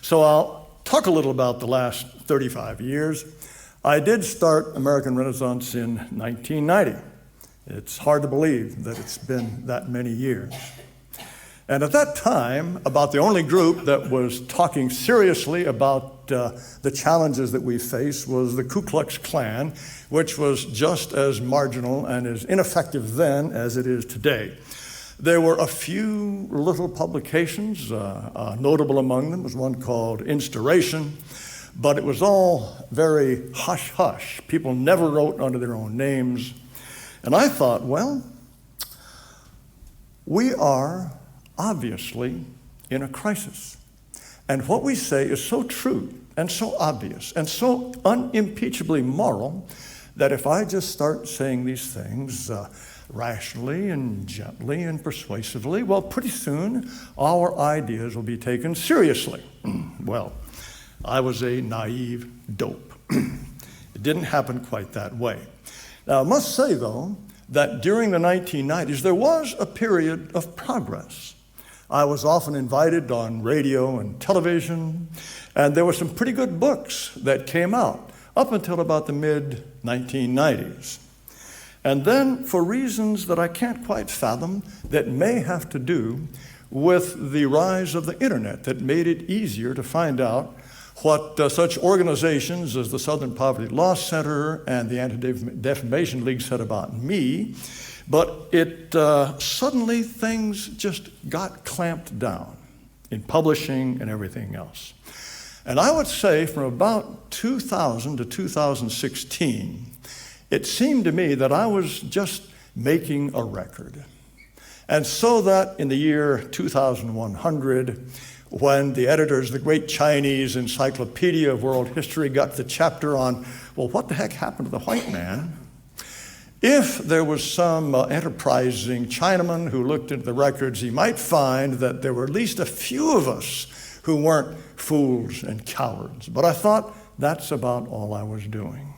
So I'll talk a little about the last 35 years. I did start American Renaissance in 1990. It's hard to believe that it's been that many years. And at that time, about the only group that was talking seriously about the challenges that we face was the Ku Klux Klan, which was just as marginal and as ineffective then as it is today. There were a few little publications. Notable among them was one called Instauration, but it was all very hush-hush. People never wrote under their own names. And I thought, well, we are obviously in a crisis. And what we say is so true and so obvious and so unimpeachably moral that if I just start saying these things rationally and gently and persuasively, well, pretty soon our ideas will be taken seriously. Well, I was a naive dope. It didn't happen quite that way. Now, I must say, though, that during the 1990s, there was a period of progress. I was often invited on radio and television, and there were some pretty good books that came out up until about the mid-1990s. And then, for reasons that I can't quite fathom, that may have to do with the rise of the internet that made it easier to find out what such organizations as the Southern Poverty Law Center and the Anti-Defamation League said about me, but suddenly things just got clamped down in publishing and everything else. And I would say from about 2000 to 2016, it seemed to me that I was just making a record. And so that in the year 2100, when the editors of the great Chinese Encyclopedia of World History got the chapter on, well, what the heck happened to the white man? If there was some enterprising Chinaman who looked into the records, he might find that there were at least a few of us who weren't fools and cowards. But I thought that's about all I was doing.